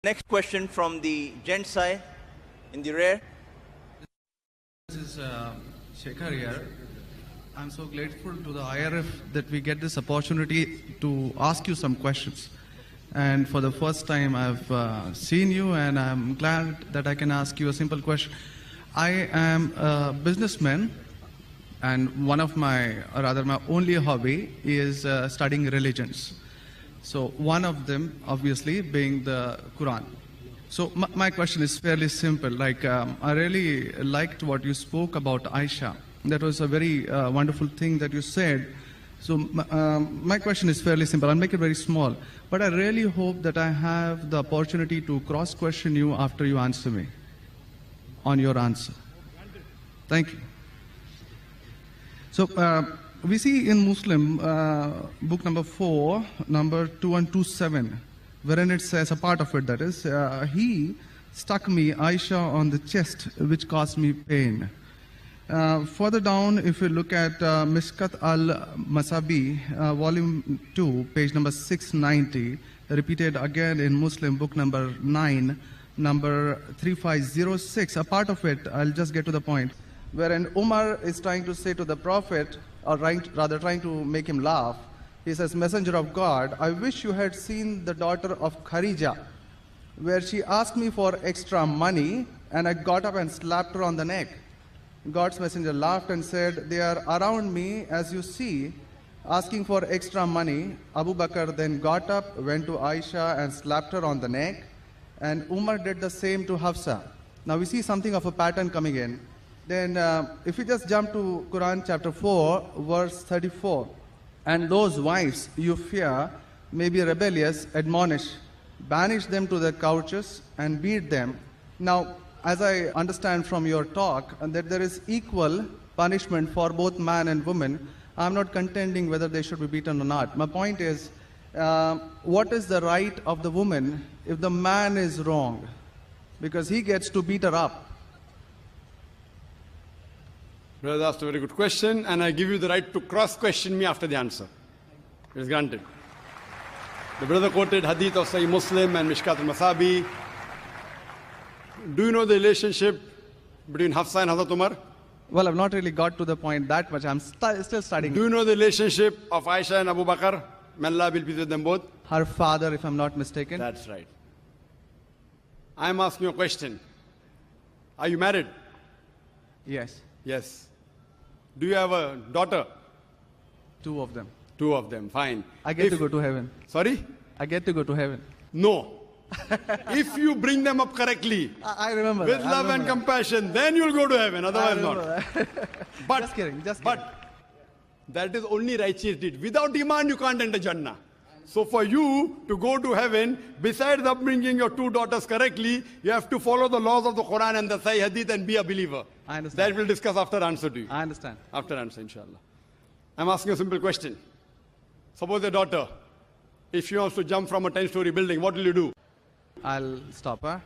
Next question from the gent side in the rear. This is Zakir here. I'm so grateful to the IRF that we get this opportunity to ask you some questions. And for the first time, I've seen you, and I'm glad that I can ask you a simple question. I am a businessman, and one of my only hobby is studying religions. So one of them, obviously, being the Quran. So my question is fairly simple. I really liked what you spoke about Aisha. That was a very wonderful thing that you said. So my question is fairly simple. I'll make it very small. But I really hope that I have the opportunity to cross-question you after you answer me on your answer. Thank you. So we see in Muslim, book number 4, number 2127, wherein it says, a part of it that is, he struck me, Aisha, on the chest, which caused me pain. Further down, if you look at Mishkat al-Masabi, volume 2, page number 690, repeated again in Muslim, book number 9, number 3506, a part of it, I'll just get to the point, wherein Umar is trying to say to the Prophet, or rather trying to make him laugh. He says, Messenger of God, I wish you had seen the daughter of Khadija, where she asked me for extra money, and I got up and slapped her on the neck. God's messenger laughed and said, they are around me, as you see, asking for extra money. Abu Bakr then got up, went to Aisha and slapped her on the neck, and Umar did the same to Hafsa. Now we see something of a pattern coming in. Then if we just jump to Quran chapter 4, verse 34, and those wives you fear may be rebellious, admonish, banish them to their couches and beat them. Now, as I understand from your talk, that there is equal punishment for both man and woman. I'm not contending whether they should be beaten or not. My point is, what is the right of the woman if the man is wrong? Because he gets to beat her up. Brother asked a very good question, and I give you the right to cross-question me after the answer. It is granted. The brother quoted hadith of Sahih Muslim and Mishkat al-Masabi. Do you know the relationship between Hafsa and Hazrat Umar? Well, I've not really got to the point that much. I'm still studying. Do you know the relationship of Aisha and Abu Bakr? May Allah be pleased with them both. Her father, if I'm not mistaken. That's right. I'm asking you a question. Are you married? Yes. Yes. Do you have a daughter? 2 of them. 2 of them, fine. I get to go to heaven. Sorry? I get to go to heaven. No. If you bring them up correctly, I remember with that. love and compassion, then you'll go to heaven, otherwise not. But, just kidding. But that is only righteous deed. Without iman, you can't enter Jannah. So for you to go to heaven, besides upbringing your 2 daughters correctly, you have to follow the laws of the Quran and the Sahih Hadith and be a believer. I understand. That we'll discuss after answer to you. I understand. After answer, inshallah. I'm asking a simple question. Suppose a daughter, if she wants to jump from a 10-story building, what will you do? I'll stop her.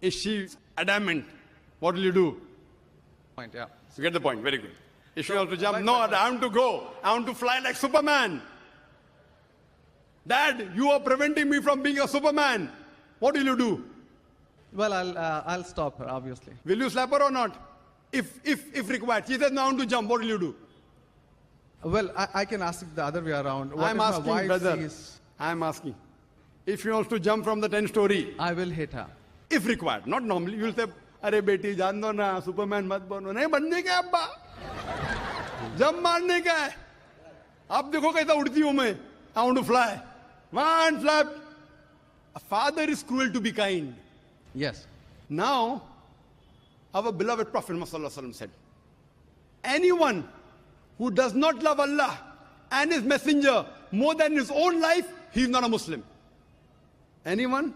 Is she adamant? What will you do? Point, yeah. You get the point, very good. If she wants to jump, no, I want to go. I want to fly like Superman. Dad, you are preventing me from being a Superman. What will you do? Well, I'll stop her, obviously. Will you slap her or not? If required. She says, no, I want to jump. What will you do? Well, I can ask it the other way around. What I'm if asking, my wife brother. sees... I'm asking. If she wants to jump from the 10-story. I will hit her. If required. Not normally. You will say, Arey beti, jaan do na, Superman mat bano. Nahi, banne ka hai abba. Jump marne ka hai. Ab dekho kaisa udti hu main. I want to fly. One flap. A father is cruel to be kind. Yes. Now, our beloved Prophet Muhammad said, anyone who does not love Allah and His Messenger more than his own life, he is not a Muslim. Anyone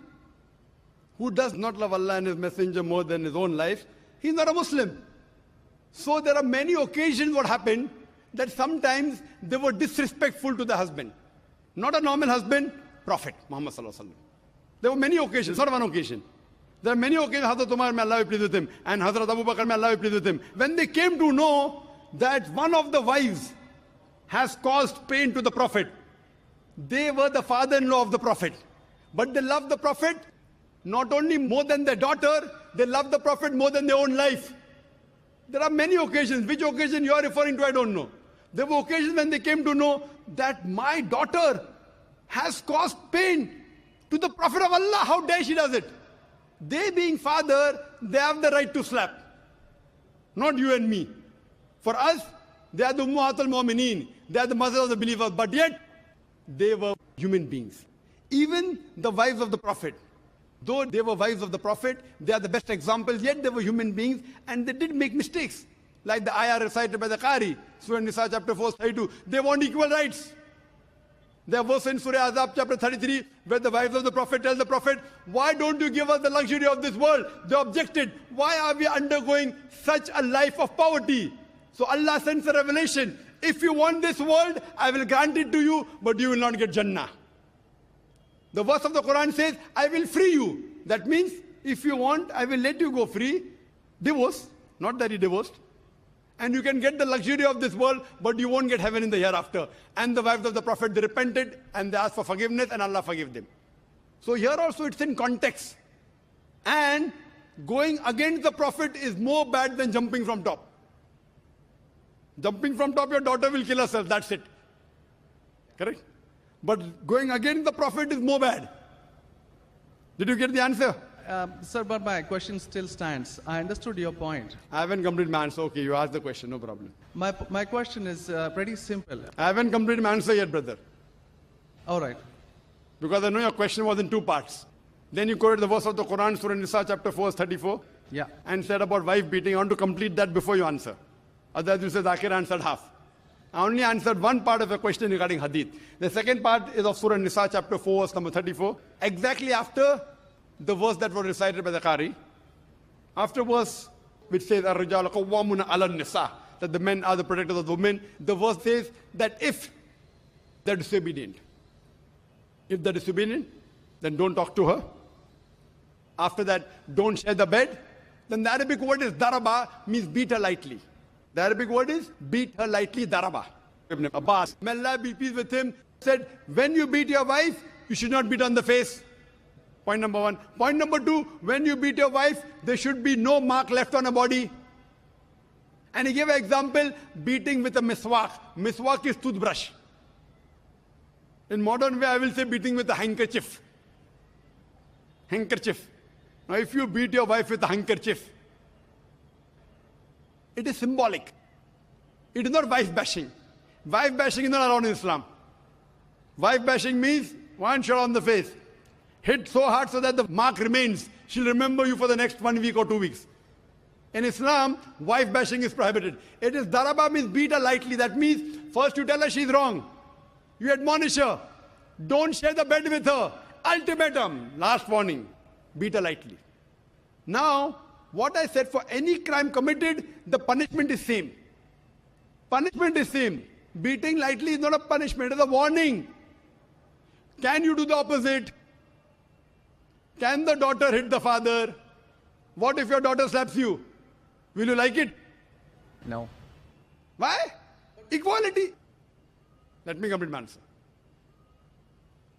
who does not love Allah and His Messenger more than his own life, he is not a Muslim. So there are many occasions what happened that sometimes they were disrespectful to the husband. Not a normal husband, Prophet Muhammad sallallahu alaihi wasallam. There were many occasions, not one occasion. There are many occasions, Hazrat Umar, may Allah be pleased with him, and Hazrat Abu Bakr, may Allah be pleased with him. When they came to know that one of the wives has caused pain to the Prophet, they were the father-in-law of the Prophet. But they love the Prophet not only more than their daughter, they love the Prophet more than their own life. There are many occasions. Which occasion you are referring to, I don't know. There were occasions when they came to know that my daughter has caused pain to the Prophet of Allah. How dare she does it? They being father, they have the right to slap. Not you and me. For us, they are the Ummahat al-Mu'mineen. They are the mothers of the believers. But yet, they were human beings. Even the wives of the Prophet. Though they were wives of the Prophet, they are the best examples, yet they were human beings and they did make mistakes. Like the ayah recited by the Qari, Surah Nisa chapter 4, 32. They want equal rights. There was in Surah Azab chapter 33, where the wives of the Prophet tell the Prophet, why don't you give us the luxury of this world? They objected, why are we undergoing such a life of poverty? So Allah sends a revelation. If you want this world, I will grant it to you, but you will not get Jannah. The verse of the Quran says, I will free you. That means, if you want, I will let you go free. Divorce, not that he divorced. And you can get the luxury of this world, but you won't get heaven in the hereafter. And the wives of the Prophet, they repented and they asked for forgiveness and Allah forgave them. So here also it's in context. And going against the Prophet is more bad than jumping from top. Jumping from top, your daughter will kill herself, that's it. Correct? But going against the Prophet is more bad. Did you get the answer? Sir, but my question still stands. I understood your point. I haven't completed my answer. Okay, you asked the question, no problem. My question is pretty simple. I haven't completed my answer yet, brother. All right. Because I know your question was in two parts. Then you quoted the verse of the Quran, Surah Nisa, chapter 4, 34. Yeah. And said about wife beating. I want to complete that before you answer. Otherwise you say Zakir answered half. I only answered one part of a question regarding hadith. The second part is of Surah Nisa, chapter 4, verse number 34. Exactly after the verse that was recited by the Qari. After verse which says, Ar-Rijalu Qawwamuna 'ala an-Nisa, that the men are the protectors of the women. The verse says that if they're disobedient, then don't talk to her. After that, don't share the bed. Then the Arabic word is daraba, means beat her lightly. The Arabic word is beat her lightly, daraba. Ibn Abbas, may Allah be pleased with him, said, when you beat your wife, you should not beat on the face. Point number one. Point number two, when you beat your wife, there should be no mark left on her body. And he gave an example, beating with a miswak. Miswak is toothbrush. In modern way, I will say beating with a handkerchief. Handkerchief. Now, if you beat your wife with a handkerchief, it is symbolic. It is not wife bashing. Wife bashing is not allowed in Islam. Wife bashing means one shot on the face. Hit so hard so that the mark remains. She'll remember you for the next 1 week or 2 weeks. In Islam, wife bashing is prohibited. It is daraba, means beat her lightly. That means first you tell her she's wrong. You admonish her. Don't share the bed with her. Ultimatum. Last warning. Beat her lightly. Now, what I said, for any crime committed, the punishment is same. Punishment is same. Beating lightly is not a punishment, it is a warning. Can you do the opposite? Can the daughter hit the father? What if your daughter slaps you? Will you like it? No. Why? Equality. Let me complete my answer.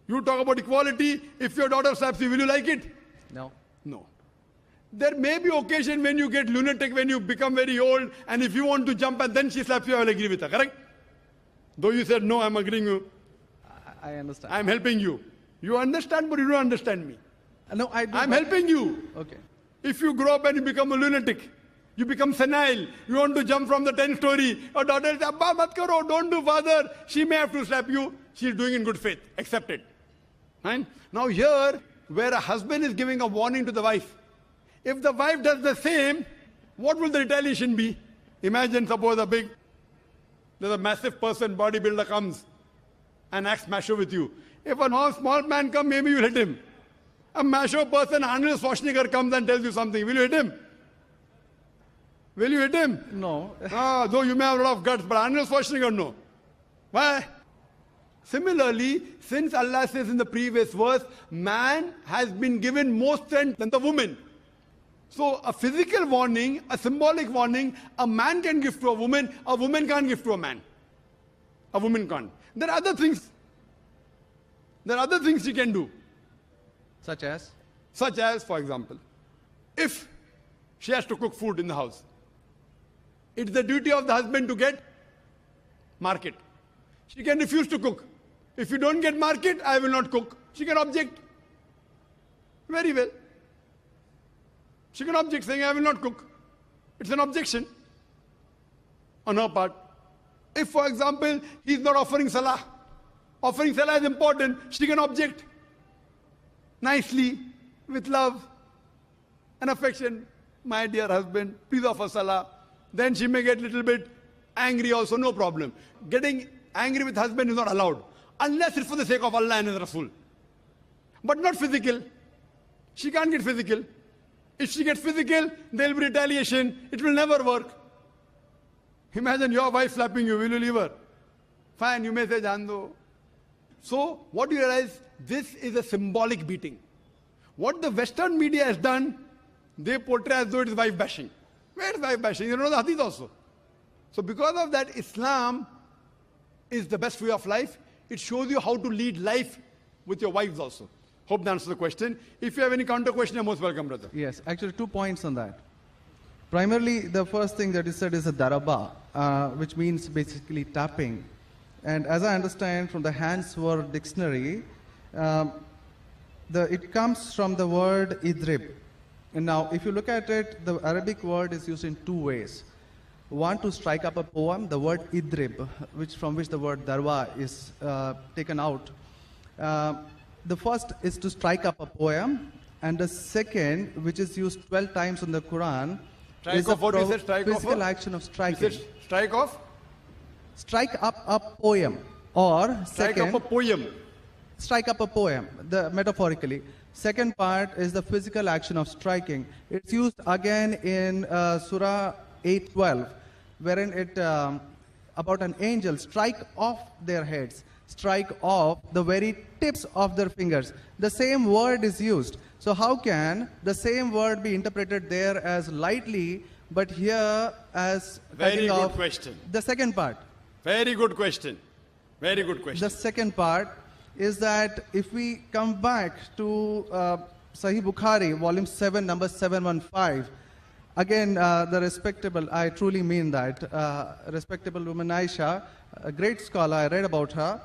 You talk about equality. If your daughter slaps you, will you like it? No. No. There may be occasion when you get lunatic, when you become very old, and if you want to jump and then she slaps you, I will agree with her, correct? Though you said, no, I'm agreeing with you. I understand. I'm helping you. You understand, but you don't understand me. No, I do. I'm helping you. Okay. If you grow up and you become a lunatic, you become senile, you want to jump from the 10th story, your daughter says, Abba, mat karo, don't do, father. She may have to slap you. She's doing in good faith. Accept it. Right? Now here, where a husband is giving a warning to the wife, if the wife does the same, what will the retaliation be? Imagine, suppose there's a massive person, bodybuilder comes and acts macho with you. If a small man comes, maybe you'll hit him. A macho person, Arnold Schwarzenegger, comes and tells you something. Will you hit him? Will you hit him? No. Though you may have a lot of guts, but Arnold Schwarzenegger, no. Why? Similarly, since Allah says in the previous verse, man has been given more strength than the woman. So a physical warning, a symbolic warning, a man can give to a woman can't give to a man. A woman can't. There are other things. There are other things she can do. Such as? Such as, for example, if she has to cook food in the house, it's the duty of the husband to get market. She can refuse to cook. If you don't get market, I will not cook. She can object. Very well. She can object saying, I will not cook. It's an objection on her part. If, for example, he's not offering salah is important, she can object nicely, with love and affection. My dear husband, please offer salah. Then she may get a little bit angry also, no problem. Getting angry with husband is not allowed, unless it's for the sake of Allah and His Rasul. But not physical. She can't get physical. If she gets physical, there will be retaliation. It will never work. Imagine your wife slapping you. Will you leave her? Fine, you may say, Jando. So, what do you realize? This is a symbolic beating. What the Western media has done, they portray as though it is wife bashing. Where is wife bashing? You don't know the hadith also. So, because of that, Islam is the best way of life. It shows you how to lead life with your wives also. Hope that answers the question. If you have any counter question, you're most welcome, brother. Yes, actually 2 points on that. Primarily, the first thing that is said is a daraba, which means basically tapping. And as I understand from the Hans Word Dictionary, it comes from the word idrib. And now, if you look at it, the Arabic word is used in 2 ways. One, to strike up a poem, the word idrib, from which the word darwa is taken out. The first is to strike up a poem, and the second, which is used 12 times in the Quran, is the physical action of striking. Strike off? Strike up a poem, or strike up a poem. Strike up a poem, metaphorically. Second part is the physical action of striking. It's used again in Surah 8:12, wherein it about an angel strike off their heads, strike off the very tips of their fingers. The same word is used. So how can the same word be interpreted there as lightly, but here as very good question. The second part. Very good question. Very good question. The second part is that if we come back to Sahih Bukhari, volume 7, number 715, again, the respectable, I truly mean that, respectable woman Aisha, a great scholar, I read about her,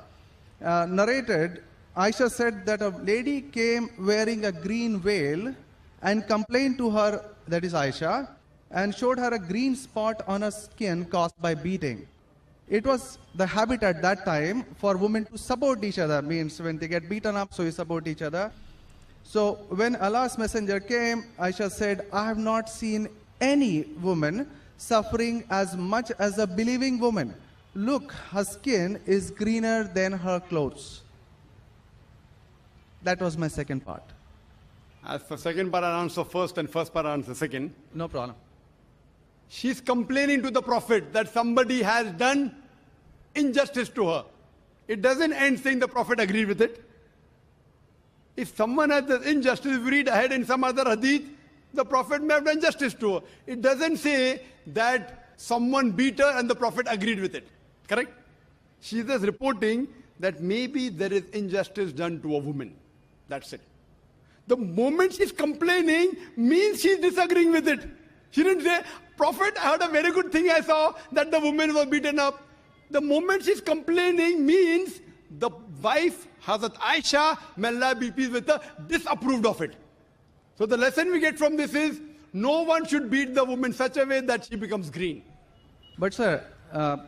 narrated, Aisha said that a lady came wearing a green veil and complained to her, that is Aisha, and showed her a green spot on her skin caused by beating. It was the habit at that time for women to support each other, means when they get beaten up, so you support each other. So when Allah's messenger came, Aisha said, I have not seen any woman suffering as much as a believing woman. Look, her skin is greener than her clothes. That was my second part. As for second part, I'll answer first, and first part, I'll answer second. No problem. She's complaining to the Prophet that somebody has done injustice to her. It doesn't end saying the Prophet agreed with it. If someone has done injustice, if we read ahead in some other hadith, the Prophet may have done justice to her. It doesn't say that someone beat her and the Prophet agreed with it. Correct? She's just reporting that maybe there is injustice done to a woman. That's it. The moment she's complaining means she's disagreeing with it. She didn't say, Prophet, I heard a very good thing I saw, that the woman was beaten up. The moment she's complaining means the wife, Hazrat Aisha, may Allah be pleased with her, disapproved of it. So the lesson we get from this is, no one should beat the woman such a way that she becomes green. But sir,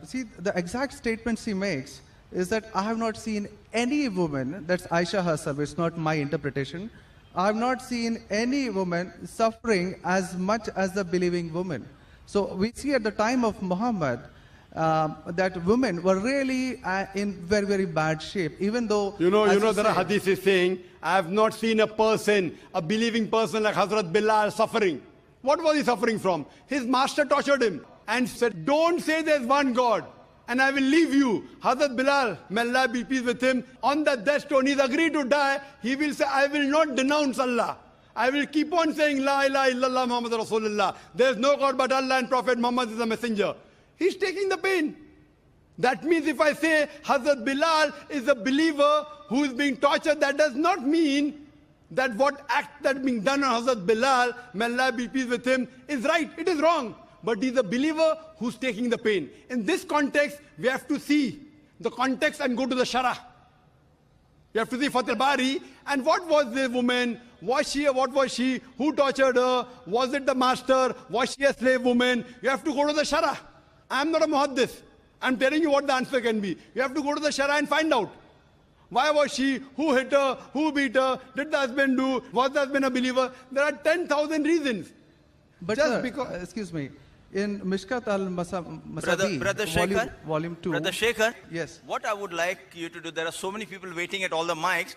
see, the exact statement she makes is that I have not seen any woman, that's Aisha herself, it's not my interpretation, I have not seen any woman suffering as much as the believing woman. So we see at the time of Muhammad that women were really in very, very bad shape, even though... You know there are hadiths saying, I have not seen a person, a believing person like Hazrat Bilal suffering. What was he suffering from? His master tortured him and said, don't say there's one God and I will leave you. Hazrat Bilal, may Allah be pleased with him, on the death stone, he's agreed to die. He will say, I will not denounce Allah. I will keep on saying, La ilaha illallah Muhammad Rasulullah. There's no God but Allah and Prophet Muhammad is a messenger. He's taking the pain. That means if I say Hazrat Bilal is a believer who is being tortured, that does not mean that what act that being done on Hazrat Bilal, may Allah be pleased with him, is right. It is wrong. But he's a believer who's taking the pain. In this context, we have to see the context and go to the Shara. You have to see Fath al-Bari. And what was the woman? Was she? What was she? Who tortured her? Was it the master? Was she a slave woman? You have to go to the Shara. I'm not a muhaddith. I'm telling you what the answer can be. You have to go to the Shara and find out. Why was she? Who hit her? Who beat her? Did the husband do? Was the husband a believer? There are 10,000 reasons. But Just sir, because... excuse me, in Mishkat al-Masabi, Brother Shaker, volume 2. Brother Shaker, yes. What I would like you to do, there are so many people waiting at all the mics.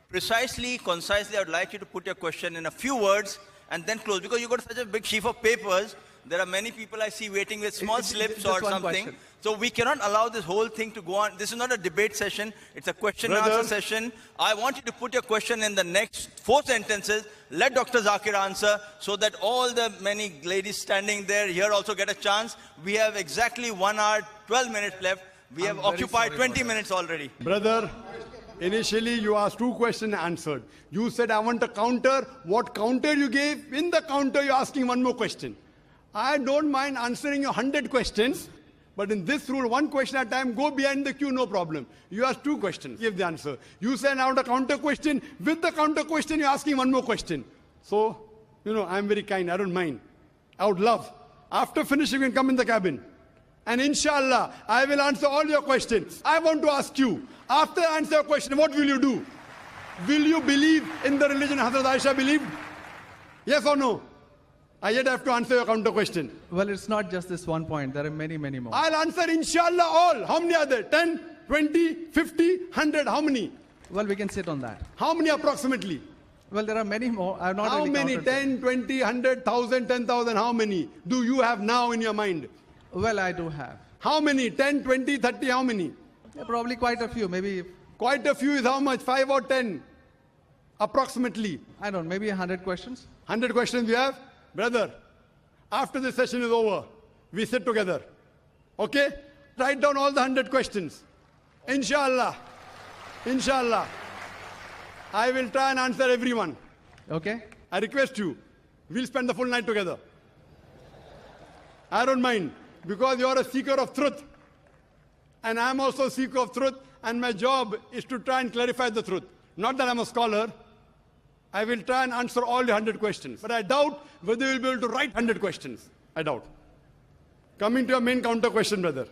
Precisely, concisely, I would like you to put your question in a few words and then close. Because you've got such a big sheaf of papers, there are many people I see waiting with small slips or something. Question. So we cannot allow this whole thing to go on. This is not a debate session. It's a question and answer session. I want you to put your question in the next 4 sentences. Let Dr. Zakir answer so that all the many ladies standing there here also get a chance. We have exactly 1 hour, 12 minutes left. We have occupied 20 minutes already. Brother, initially you asked 2 questions answered. You said, I want a counter. What counter you gave? In the counter, you're asking 1 more question. I don't mind answering your 100 questions, but in this rule, 1 question at a time, go behind the queue, no problem. You ask 2 questions, give the answer. You said, I want a counter question. With the counter question, you're asking 1 more question. So, I'm very kind, I don't mind. I would love. After finishing, you can come in the cabin. And inshallah, I will answer all your questions. I want to ask you, after I answer your question, what will you do? Will you believe in the religion Hazrat Aisha believed? Yes or no? I yet have to answer your counter question. Well, it's not just this 1 point. There are many, many more. I'll answer inshallah all. How many are there? 10, 20, 50, 100? How many? Well, we can sit on that. How many approximately? Well, there are many more. I have not How really many? counted 10, 20, 100, 1,000, 10,000? How many do you have now in your mind? Well, I do have. How many? 10, 20, 30? How many? Yeah, probably quite a few. Maybe, Quite a few is how much? 5 or 10? Approximately. I don't know, maybe 100 questions. 100 questions you have? Brother, after this session is over, we sit together. Okay? Write down all the 100 questions. Inshallah. Inshallah. I will try and answer everyone. Okay? I request you, we'll spend the full night together. I don't mind, because you're a seeker of truth. And I'm also a seeker of truth, and my job is to try and clarify the truth. Not that I'm a scholar. I will try and answer all the 100 questions. But I doubt whether you'll be able to write 100 questions. I doubt. Coming to your main counter question, brother.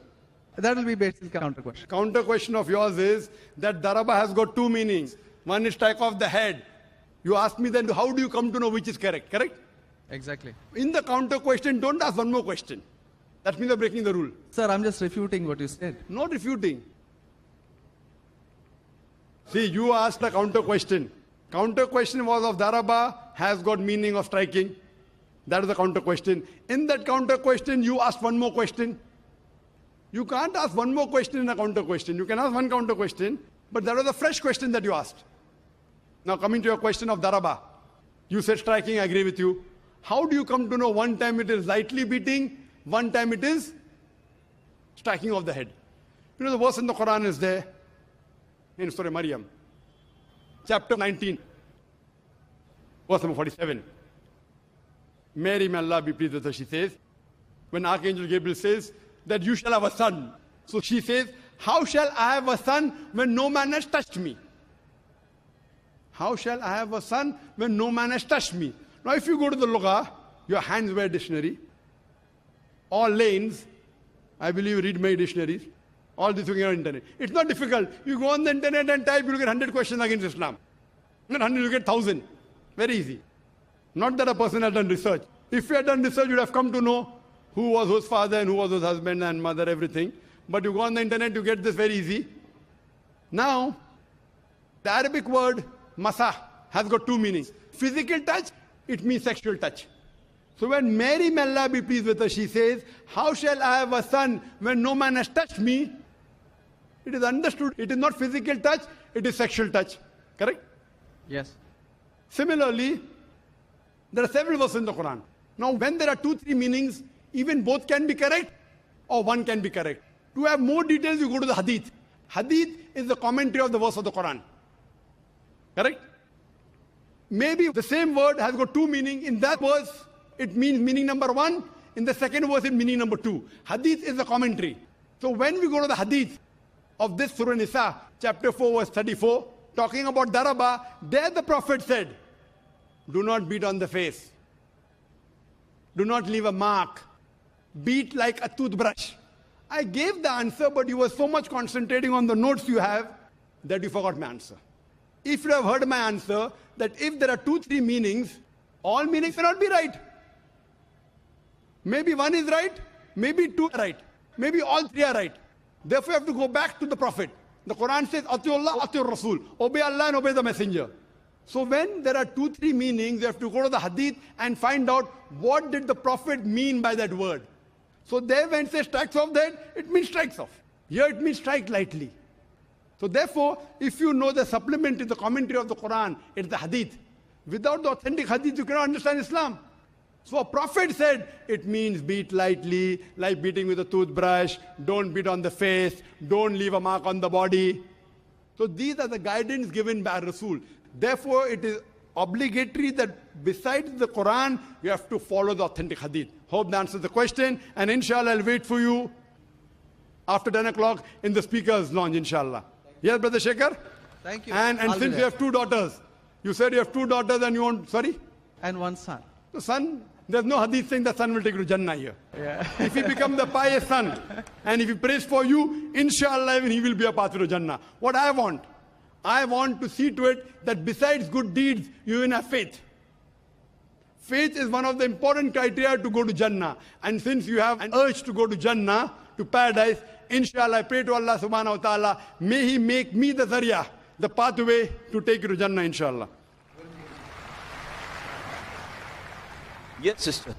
That will be basically counter question. Counter question of yours is that daraba has got 2 meanings. One is strike off the head. You ask me then, how do you come to know which is correct? Correct? Exactly. In the counter question, don't ask 1 more question. That means you're breaking the rule. Sir, I'm just refuting what you said. Not refuting. See, you asked a counter question. Counter question was of daraba has got meaning of striking. That is the counter question. In that counter question, you asked 1 more question. You can't ask 1 more question in a counter question. You can ask 1 counter question, but that was a fresh question that you asked. Now coming to your question of daraba. You said striking, I agree with you. How do you come to know 1 time it is lightly beating, 1 time it is striking of the head? The verse in the Quran is there, in Surah Maryam, chapter 19, verse number 47. Mary, may Allah be pleased with her, she says, when Archangel Gabriel says that you shall have a son. So she says, how shall I have a son when no man has touched me? How shall I have a son when no man has touched me? Now if you go to the Lugha, your hands wear dictionary, all lanes, I believe you read many dictionaries, all this thing on internet. It's not difficult. You go on the internet and type, you'll get 100 questions against Islam. Not 100, you get 1,000. Very easy. Not that a person has done research. If you had done research, you'd have come to know who was whose father and who was whose husband and mother, everything. But you go on the internet, you get this very easy. Now, the Arabic word masa has got 2 meanings. Physical touch, it means sexual touch. So when Mary, may Allah be pleased with her, she says, how shall I have a son when no man has touched me? It is understood. It is not physical touch, it is sexual touch. Correct? Yes. Similarly, there are several verses in the Quran. Now, when there are 2, 3 meanings, even both can be correct or 1 can be correct. To have more details, you go to the hadith. Hadith is the commentary of the verse of the Quran. Correct? Maybe the same word has got two meanings. In that verse, it means meaning number one. In the second verse, it meaning number two. Hadith is a commentary. So when we go to the hadith of this Surah Nisa, chapter 4, verse 34, talking about daraba, there the Prophet said, do not beat on the face. Do not leave a mark. Beat like a toothbrush. I gave the answer, but you were so much concentrating on the notes you have that you forgot my answer. If you have heard my answer, that if there are 2-3 meanings, all meanings may not be right. Maybe one is right, maybe two are right, maybe all three are right. Therefore, you have to go back to the Prophet. The Quran says, Atiullah, Atiur Rasul. Obey Allah and obey the Messenger. So when there are 2-3 meanings, you have to go to the hadith and find out what did the Prophet mean by that word. So there when it says strikes off the head, it means strikes off. Here it means strike lightly. So therefore, if you know the supplement is the commentary of the Quran, it's the hadith. Without the authentic hadith, you cannot understand Islam. So a prophet said, it means beat lightly, like beating with a toothbrush, don't beat on the face, don't leave a mark on the body. So these are the guidance given by Rasul. Therefore, it is obligatory that besides the Quran, you have to follow the authentic hadith. Hope that answers the question, and inshallah, I'll wait for you after 10 o'clock in the speaker's lounge, inshallah. Yes, Brother Shekhar? Thank you. And since you have 2 daughters, you said you have 2 daughters and you want, sorry? And one son. The son, there's no hadith saying the son will take you to Jannah here. Yeah. If he becomes the pious son, and if he prays for you, inshallah, even he will be a path to Jannah. What I want to see to it that besides good deeds, you even have faith. Faith is one of the important criteria to go to Jannah. And since you have an urge to go to Jannah, to paradise, inshallah, I pray to Allah subhanahu wa ta'ala, may He make me the zarya, the pathway to take you to Jannah, inshallah. Yes, sister.